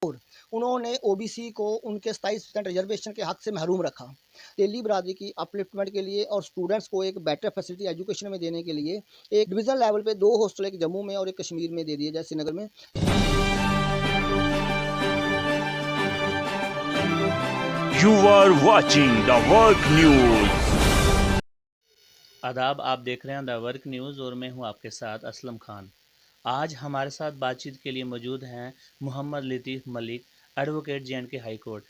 और उन्होंने ओबीसी को उनके 27% रिजर्वेशन के हक से महरूम रखा। तेली बिरादरी की अपलिफ्टमेंट के लिए और स्टूडेंट्स को एक बेटर फैसिलिटी एजुकेशन में देने के लिए एक डिवीजन लेवल पे 2 हॉस्टल, एक जम्मू में और एक कश्मीर में दे दिए जाए, श्रीनगर में। You are watching the Work News. आदाब, आप देख रहे हैं द वर्क न्यूज़ और मैं हूं आपके साथ असलम खान। आज हमारे साथ बातचीत के लिए मौजूद हैं Mohammad Latif Malik, advocate J and K high court.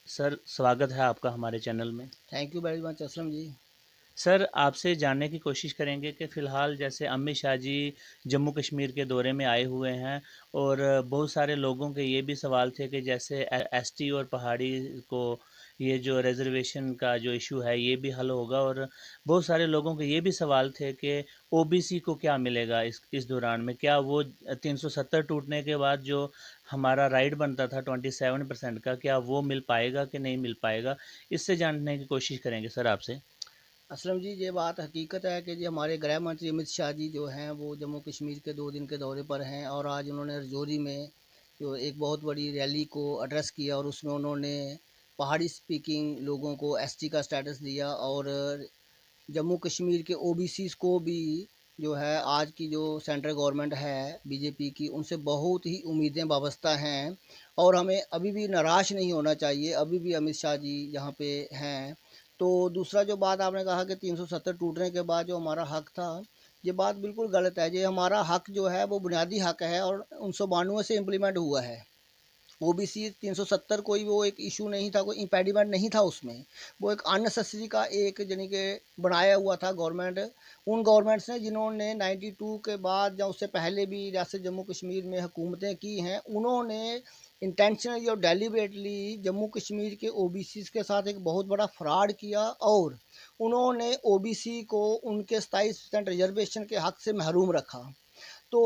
Sir, स्वागत है आपका हमारे चैनल में। Thank you very much Aslam ji. Sir, आपसे जानने की कोशिश करेंगे कि फ़िलहाल जैसे अमित शाह जी जम्मू कश्मीर के दौरे में आए हुए हैं और बहुत सारे लोगों के ये भी सवाल थे कि जैसे एसटी और पहाड़ी को ये जो रिज़र्वेशन का जो इशू है ये भी हल होगा, और बहुत सारे लोगों के ये भी सवाल थे कि ओबीसी को क्या मिलेगा इस दौरान में। क्या वो 370 टूटने के बाद जो हमारा राइट बनता था 27% का, क्या वो मिल पाएगा कि नहीं मिल पाएगा? इससे जानने की कोशिश करेंगे सर आपसे। असलम जी, ये बात हकीकत है कि जी हमारे गृह मंत्री अमित शाह जी जो हैं वो जम्मू कश्मीर के 2 दिन के दौरे पर हैं और आज उन्होंने रजौरी में जो एक बहुत बड़ी रैली को एड्रेस किया और उसमें उन्होंने पहाड़ी स्पीकिंग लोगों को एसटी का स्टेटस दिया और जम्मू कश्मीर के ओबीसीज़ को भी जो है आज की जो सेंट्रल गवर्नमेंट है बीजेपी की, उनसे बहुत ही उम्मीदें वाबस्ता हैं और हमें अभी भी निराश नहीं होना चाहिए। अभी भी अमित शाह जी यहाँ पे हैं। तो दूसरा जो बात आपने कहा कि 370 टूटने के बाद जो हमारा हक था, ये बात बिल्कुल गलत है। ये हमारा हक जो है वो बुनियादी हक है और 1992 से इम्प्लीमेंट हुआ है। ओबीसी 370 कोई वो एक इशू नहीं था, कोई इम्पेडिमेंट नहीं था उसमें। वो एक अननेसेसरी का एक यानी कि बनाया हुआ था गवर्नमेंट। उन गवर्नमेंट्स ने जिन्होंने 92 के बाद या उससे पहले भी रियासत जम्मू कश्मीर में हुकूमतें की हैं, उन्होंने इंटेंशनली और डेलिबरेटली जम्मू कश्मीर के ओबीसी के साथ एक बहुत बड़ा फ्रॉड किया और उन्होंने ओबीसी को उनके 27% रिजर्वेशन के हक से महरूम रखा। तो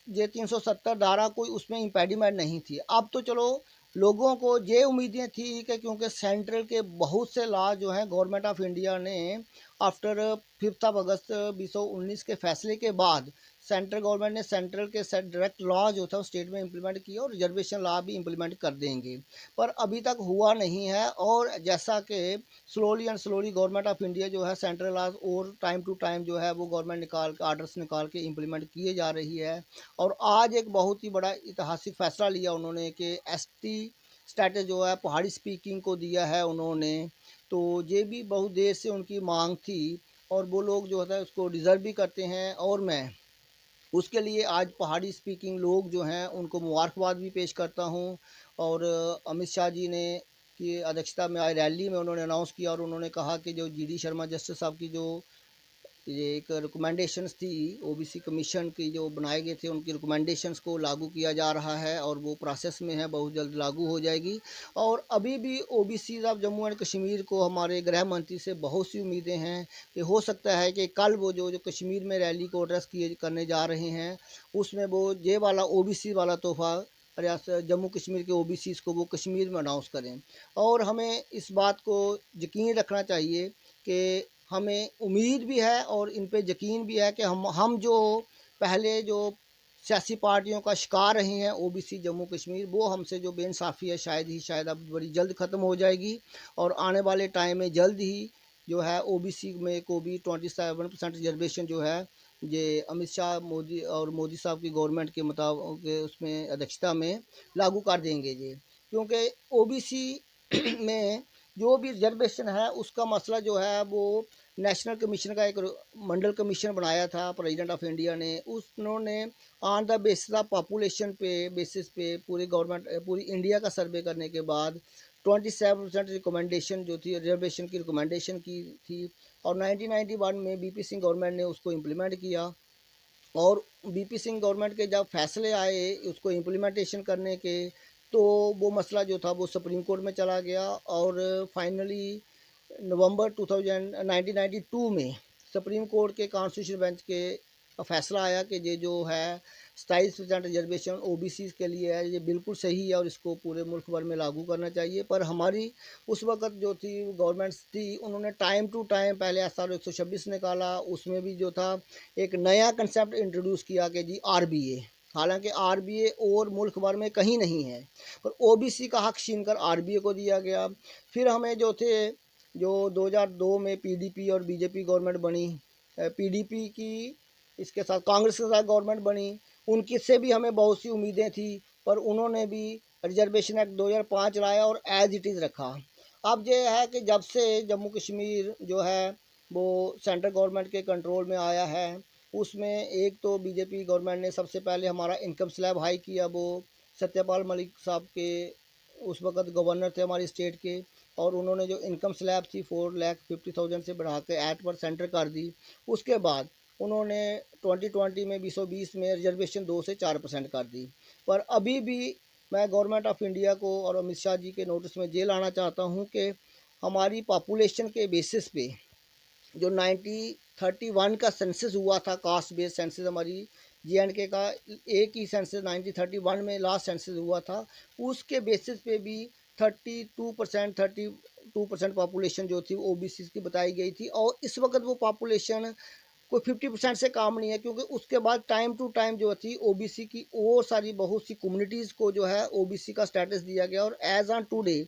ये 370 धारा कोई उसमें इम्पेडिमेंट नहीं थी। अब तो चलो लोगों को ये उम्मीदें थी कि क्योंकि सेंट्रल के बहुत से लॉ जो हैं गवर्नमेंट ऑफ इंडिया ने आफ्टर 5 अगस्त 2019 के फैसले के बाद सेंट्रल गवर्नमेंट ने सेंट्रल के डायरेक्ट लॉ जो था वो स्टेट में इम्प्लीमेंट किया और रिजर्वेशन लॉ भी इम्प्लीमेंट कर देंगे, पर अभी तक हुआ नहीं है। और जैसा कि slowly and slowly government of India जो है सेंट्रल लॉज और टाइम टू टाइम जो है वो गवर्नमेंट निकाल के आर्डर्स निकाल के इम्प्लीमेंट किए जा रही है। और आज एक बहुत ही बड़ा ऐतिहासिक फैसला लिया उन्होंने कि एसटी स्टेटस जो है पहाड़ी स्पीकिंग को दिया है उन्होंने। तो ये भी बहुत देर से उनकी मांग थी और वो लोग जो है उसको डिज़र्व भी करते हैं और मैं उसके लिए आज पहाड़ी स्पीकिंग लोग जो हैं उनको मुबारकबाद भी पेश करता हूँ। और अमित शाह जी ने की अध्यक्षता में आई रैली में उन्होंने अनाउंस किया और उन्होंने कहा कि जो जीडी शर्मा जस्टिस साहब की जो ये एक रिकमेंडेशंस थी ओबीसी कमीशन की जो बनाए गए थे, उनकी रिकमेंडेशंस को लागू किया जा रहा है और वो प्रोसेस में है, बहुत जल्द लागू हो जाएगी। और अभी भी OBC of Jammu and Kashmir को हमारे गृह मंत्री से बहुत सी उम्मीदें हैं कि हो सकता है कि कल वो जो कश्मीर में रैली को एड्रेस किए करने जा रहे हैं उसमें वो ये वाला ओबीसी वाला तोहफ़ा रियासत जम्मू कश्मीर के ओबीसी को वो कश्मीर में अनाउंस करें। और हमें इस बात को यकीन रखना चाहिए कि हमें उम्मीद भी है और इन पे यकीन भी है कि हम जो पहले जो सियासी पार्टियों का शिकार रहे हैं ओबीसी जम्मू कश्मीर, वो हमसे जो बेइंसाफ़ी है शायद अब बड़ी जल्द ख़त्म हो जाएगी। और आने वाले टाइम में जल्द ही जो है ओबीसी में को भी 27% रिजर्वेशन जो है ये अमित शाह मोदी साहब की गवर्नमेंट के मुताबिक उसमें अध्यक्षता में लागू कर देंगे ये। क्योंकि ओबीसी में जो भी रिजर्वेशन है उसका मसला जो है वो नेशनल कमीशन का एक मंडल कमीशन बनाया था प्रेसिडेंट ऑफ इंडिया ने। उन्होंने on the basis of population पे बेसिस पे पूरी इंडिया का सर्वे करने के बाद 27% रिकमेंडेशन जो थी रिजर्वेशन की रिकमेंडेशन की थी और 1991 में बीपी सिंह गवर्नमेंट ने उसको इम्प्लीमेंट किया। और बीपी सिंह गवर्नमेंट के जब फैसले आए उसको इम्प्लीमेंटेशन करने के, तो वो मसला जो था वो सुप्रीम कोर्ट में चला गया और फाइनली नवंबर 2000 1992 में सुप्रीम कोर्ट के कॉन्स्टिट्यूशन बेंच के फैसला आया कि ये जो है 27% रिजर्वेशन ओबीसी के लिए है, ये बिल्कुल सही है और इसको पूरे मुल्क भर में लागू करना चाहिए। पर हमारी उस वक़्त जो थी गवर्नमेंट्स थी उन्होंने टाइम टू टाइम पहले एसआर 126 निकाला, उसमें भी जो था एक नया कंसेप्ट इंट्रोड्यूस किया कि जी आरबीए हालांकि आरबीए और मुल्क भर में कहीं नहीं है, पर ओबीसी का हक छीनकर आरबीए को दिया गया। फिर हमें जो थे, जो 2002 में पीडीपी और बीजेपी गवर्नमेंट बनी, पीडीपी की इसके साथ कांग्रेस के साथ गवर्नमेंट बनी, उनकी से भी हमें बहुत सी उम्मीदें थी, पर उन्होंने भी रिजर्वेशन एक्ट 2005 लाया और एज इट इज़ रखा। अब ये है कि जब से जम्मू कश्मीर जो है वो सेंट्रल गवर्नमेंट के कंट्रोल में आया है, उसमें एक तो बीजेपी गवर्नमेंट ने सबसे पहले हमारा इनकम स्लैब हाई किया, वो सत्यपाल मलिक साहब के उस वक़्त गवर्नर थे हमारी स्टेट के, और उन्होंने जो इनकम स्लैब थी 4,50,000 से बढ़ा के 8% कर दी। उसके बाद उन्होंने 2020 में 2020 में रिजर्वेशन 2 से 4% कर दी। पर अभी भी मैं गवर्नमेंट ऑफ इंडिया को और अमित शाह जी के नोटिस में ये लाना चाहता हूँ कि हमारी पॉपुलेशन के बेसिस पे जो 1931 का सेंसस हुआ था, कास्ट बेस्ड सेंसस हमारी जे.एंड.के का, एक ही सेंसस 1931 में लास्ट सेंसस हुआ था, उसके बेसिस पे भी 32% पॉपुलेशन जो थी ओबीसी की बताई गई थी। और इस वक्त वो पॉपुलेशन कोई 50% से काम नहीं है, क्योंकि उसके बाद टाइम टू टाइम जो थी ओबीसी की और सारी बहुत सी कम्युनिटीज़ को जो है ओबीसी का स्टेटस दिया गया, और एज ऑन टुडे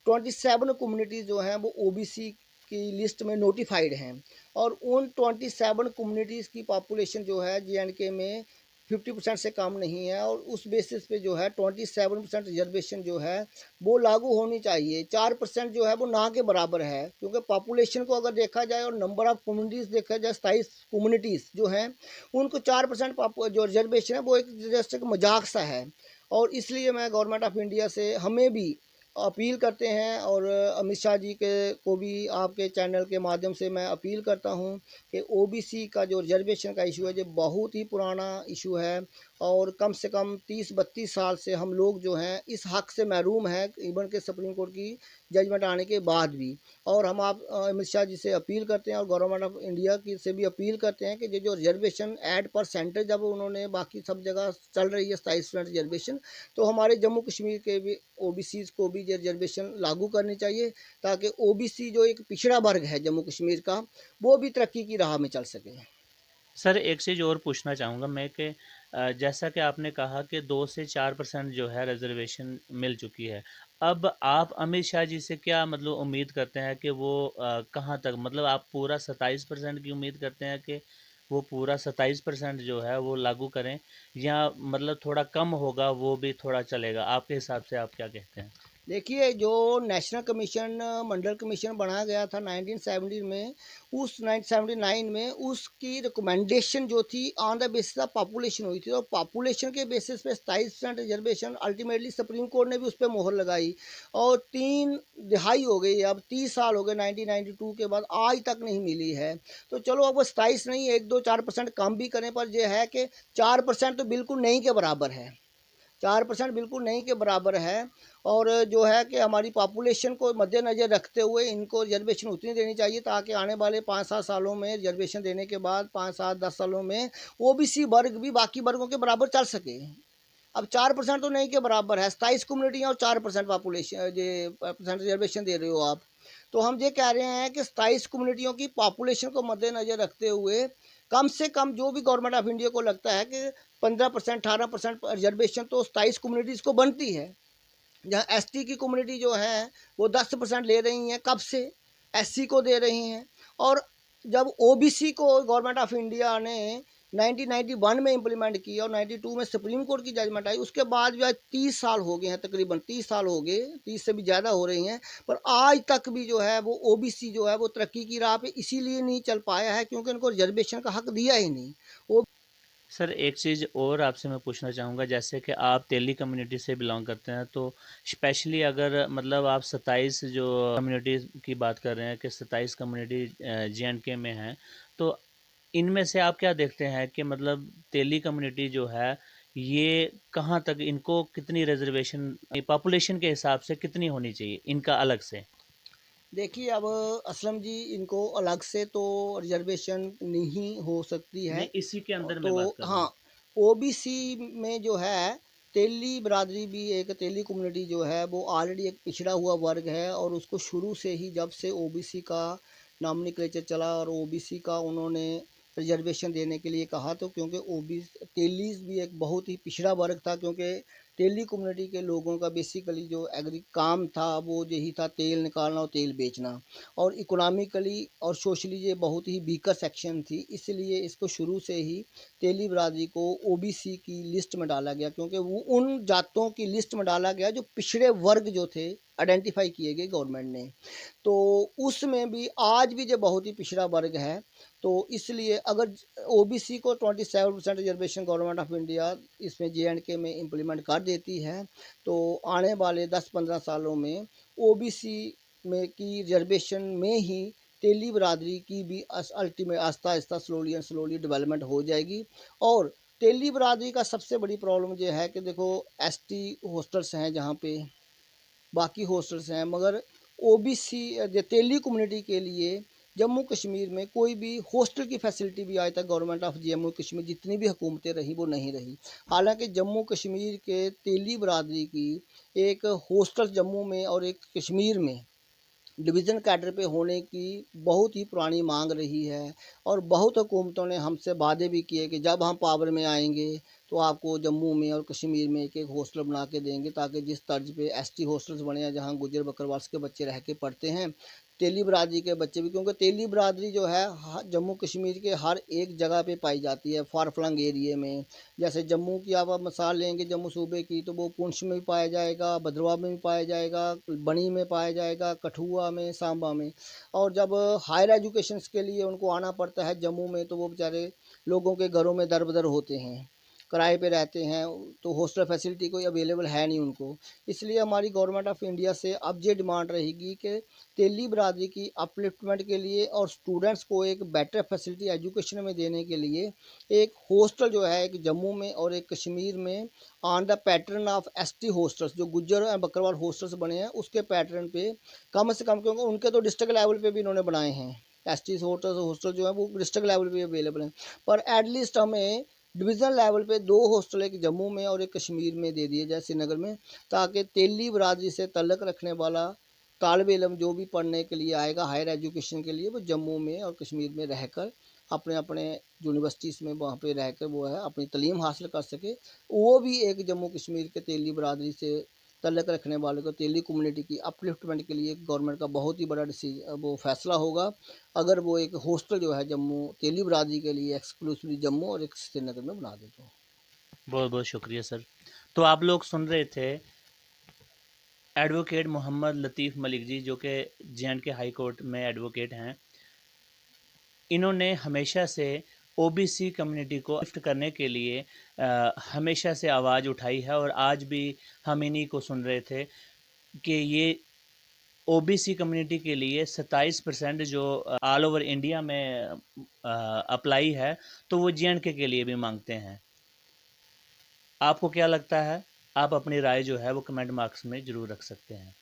27 कम्युनिटीज़ जो हैं वो ओबीसी की लिस्ट में नोटिफाइड हैं। और उन 27 कम्युनिटीज़ की पॉपुलेशन जो है जे.एंड.के में 50% से कम नहीं है, और उस बेसिस पे जो है 27% रिजर्वेशन जो है वो लागू होनी चाहिए। 4% जो है वो ना के बराबर है, क्योंकि पॉपुलेशन को अगर देखा जाए और नंबर ऑफ़ कम्युनिटीज़ देखा जाए, 27 कम्युनिटीज़ जो हैं उनको 4% जो रिजर्वेशन है वो एक जस्ट एक मजाक सा है। और इसलिए मैं गवर्नमेंट ऑफ इंडिया से हमें भी अपील करते हैं, और अमित शाह जी के को भी आपके चैनल के माध्यम से मैं अपील करता हूं कि ओबीसी का जो रिजर्वेशन का इशू है ये बहुत ही पुराना इशू है, और कम से कम 30-32 साल से हम लोग जो हैं इस हक से महरूम हैं, इवन के सुप्रीम कोर्ट की जजमेंट आने के बाद भी। और हम आप अमित शाह जी से अपील करते हैं और गवर्नमेंट ऑफ इंडिया की से भी अपील करते हैं कि ये जो रिजर्वेशन एड परसेंटेज जब उन्होंने बाकी सब जगह चल रही है 27% रिजर्वेशन, तो हमारे जम्मू कश्मीर के भी ओबीसीज़ को भी ये रिजर्वेशन लागू करनी चाहिए, ताकि ओबीसी जो एक पिछड़ा वर्ग है जम्मू कश्मीर का, वो भी तरक्की की राह में चल सके। सर एक चीज़ और पूछना चाहूँगा मैं कि जैसा कि आपने कहा कि 2 से 4% जो है रिज़र्वेशन मिल चुकी है। अब आप अमित शाह जी से क्या मतलब उम्मीद करते हैं कि वो कहाँ तक, मतलब आप पूरा 27% की उम्मीद करते हैं कि वो पूरा 27% जो है वो लागू करें, या मतलब थोड़ा कम होगा वो भी थोड़ा चलेगा? आपके हिसाब से आप क्या कहते हैं? देखिए, जो नेशनल कमीशन मंडल कमीशन बनाया गया था 1970 में, उस 1979 में उसकी रिकमेंडेशन जो थी on the basis of population हुई थी, और पॉपुलेशन के बेसिस पे 27% रिजर्वेशन अल्टीमेटली सुप्रीम कोर्ट ने भी उस पर मोहर लगाई, और 3 दिहाई हो गई, अब 30 साल हो गए 1992 के बाद आज तक नहीं मिली है। तो चलो अब वो 27 नहीं, 1-2-4% कम भी करें, पर यह है कि 4% तो बिल्कुल नहीं के बराबर है, 4% बिल्कुल नहीं के बराबर है। और जो है कि हमारी पॉपुलेशन को मद्देनज़र रखते हुए इनको रिजर्वेशन उतनी देनी चाहिए, ताकि आने वाले 5-7 सालों में रिजर्वेशन देने के बाद 5-7-10 सालों में ओबीसी वर्ग भी बाकी वर्गों के बराबर चल सके। अब 4% तो नहीं के बराबर है, 27 कम्युनिटियाँ और 4% पॉपुलेशन, ये परसेंट रिजर्वेशन दे रहे हो आप। तो हम ये कह रहे हैं कि 27 कम्युनिटियों की पॉपुलेशन को मद्देनज़र रखते हुए कम से कम जो भी गवर्नमेंट ऑफ इंडिया को लगता है कि 15% 18% रिजर्वेशन तो 27 कम्युनिटीज़ को बनती है। जहाँ एसटी की कम्युनिटी जो है वो 10% ले रही हैं, कब से एससी को दे रही हैं। और जब ओबीसी को गवर्नमेंट ऑफ इंडिया ने 1991 में इम्प्लीमेंट किया और 92 में सुप्रीम कोर्ट की जजमेंट आई, उसके बाद भी आज 30 साल हो गए हैं, तकरीबन 30 साल हो गए, 30 से भी ज़्यादा हो रही हैं, पर आज तक भी जो है वो ओबीसी जो है वो तरक्की की राह पे इसीलिए नहीं चल पाया है क्योंकि उनको रिजर्वेशन का हक दिया ही नहीं। वो सर एक चीज़ और आपसे मैं पूछना चाहूँगा, जैसे कि आप तेली कम्युनिटी से बिलोंग करते हैं, तो स्पेशली अगर मतलब आप 27 जो कम्युनिटी की बात कर रहे हैं कि 27 कम्युनिटी जे.एंड.के में हैं, तो इनमें से आप क्या देखते हैं कि मतलब तेली कम्युनिटी जो है ये कहाँ तक, इनको कितनी रिजर्वेशन पॉपुलेशन के हिसाब से कितनी होनी चाहिए इनका अलग से? देखिए, अब असलम जी, इनको अलग से तो रिजर्वेशन नहीं हो सकती है। नहीं, इसी के अंदर तो मैं बात कर रहा हाँ, हूँ। ओबीसी में जो है तेली बिरादरी भी, एक तेली कम्युनिटी जो है वो ऑलरेडी एक पिछड़ा हुआ वर्ग है, और उसको शुरू से ही जब से ओबीसी का नॉमिनक्लेचर चला और ओबीसी का उन्होंने रिजर्वेशन देने के लिए कहा, तो क्योंकि तेलीज़ भी एक बहुत ही पिछड़ा वर्ग था, क्योंकि तेली कम्युनिटी के लोगों का बेसिकली जो एग्री काम था वो यही था, तेल निकालना और तेल बेचना, और इकोनॉमिकली और सोशली ये बहुत ही वीकर सेक्शन थी। इसलिए इसको शुरू से ही तेली बरादरी को ओबीसी की लिस्ट में डाला गया, क्योंकि वो उन जातों की लिस्ट में डाला गया जो पिछड़े वर्ग जो थे आइडेंटिफाई किए गए गवर्नमेंट ने। तो उसमें भी आज भी जो बहुत ही पिछड़ा वर्ग है, तो इसलिए अगर ओबीसी को 27% रिजर्वेशन गवर्नमेंट ऑफ इंडिया इसमें जे.एंड.के में इम्प्लीमेंट कर देती है, तो आने वाले 10-15 सालों में ओबीसी में की रिजर्वेशन में ही तेली बरादरी की भी ultimate Aahista Aahista slowly and slowly development हो जाएगी। और तेली बरादरी का सबसे बड़ी प्रॉब्लम ये है कि देखो, एसटी हॉस्टल्स हैं जहाँ पे, बाकी हॉस्टल्स हैं, मगर ओबीसी तेली कम्युनिटी के लिए जम्मू कश्मीर में कोई भी हॉस्टल की फैसिलिटी भी आज तक गवर्नमेंट ऑफ जम्मू कश्मीर जितनी भी हुकूमतें रही वो नहीं रही। हालांकि जम्मू कश्मीर के तेली बरादरी की एक हॉस्टल जम्मू में और एक कश्मीर में डिवीज़न कैडर पे होने की बहुत ही पुरानी मांग रही है, और बहुत हुकूमतों ने हमसे वादे भी किए कि जब हम पावर में आएंगे तो आपको जम्मू में और कश्मीर में एक एक हॉस्टल बना के देंगे, ताकि जिस तर्ज पे एसटी हॉस्टल्स बने हैं जहां गुजर बकरवाल के बच्चे रह के पढ़ते हैं, तेली बरादरी के बच्चे भी, क्योंकि तेली बरादरी जो है जम्मू कश्मीर के हर एक जगह पे पाई जाती है, फार फ्लंग एरिए में। जैसे जम्मू की आप मिसाल लेंगे, जम्मू सूबे की, तो वो पुंछ में भी पाया जाएगा, भद्रवाह में भी पाया जाएगा, बनी में पाया जाएगा, कठुआ में, सांबा में। और जब हायर एजुकेशन के लिए उनको आना पड़ता है जम्मू में, तो वो बेचारे लोगों के घरों में दर बदर होते हैं, किराए पे रहते हैं, तो हॉस्टल फैसिलिटी कोई अवेलेबल है नहीं उनको। इसलिए हमारी गवर्नमेंट ऑफ इंडिया से अब ये डिमांड रहेगी कि तेली बरादरी की अपलिफ्टमेंट के लिए और स्टूडेंट्स को एक बेटर फैसिलिटी एजुकेशन में देने के लिए एक हॉस्टल जो है, एक जम्मू में और एक कश्मीर में, on the pattern of ST hostels जो गुज्जर और बकरवाल हॉस्टल्स बने हैं उसके पैटर्न पे कम से कम, क्योंकि उनके तो डिस्ट्रिक्ट लेवल पे भी इन्होंने बनाए हैं, एसटी हॉस्टल जो है वो डिस्ट्रिक्ट लेवल पे अवेलेबल हैं, पर एटलीस्ट हमें डिवीज़न लेवल पे 2 हॉस्टल, एक जम्मू में और एक कश्मीर में दे दिए जाए, श्रीनगर में, ताकि तेली बरादरी से तल्लक रखने वाला तालिब इल्म जो भी पढ़ने के लिए आएगा हायर एजुकेशन के लिए, वो जम्मू में और कश्मीर में रहकर अपने अपने यूनिवर्सिटीज़ में वहाँ पे रहकर वो है अपनी तालीम हासिल कर सके। वो भी एक जम्मू कश्मीर के तेली बरादरी से तल्लक रखने वाले को, तेली कम्युनिटी की अपलिफ्टमेंट के लिए गवर्नमेंट का बहुत ही बड़ा वो फैसला होगा, अगर वो एक हॉस्टल जो है जम्मू तेली बरादरी के लिए एक्सक्लूसिवली जम्मू और एक श्रीनगर में बना दे तो। बहुत बहुत शुक्रिया सर। तो आप लोग सुन रहे थे एडवोकेट मोहम्मद लतीफ़ मलिक जी, जो कि जे.एंड.के हाई कोर्ट में एडवोकेट हैं। इन्होंने हमेशा से ओबीसी कम्युनिटी को लिफ्ट करने के लिए हमेशा से आवाज़ उठाई है, और आज भी हम इन्हीं को सुन रहे थे कि ये ओबीसी कम्युनिटी के लिए 27% जो ऑल ओवर इंडिया में अप्लाई है, तो वो जे.एंड.के के लिए भी मांगते हैं। आपको क्या लगता है? आप अपनी राय जो है वो कमेंट मार्क्स में ज़रूर रख सकते हैं।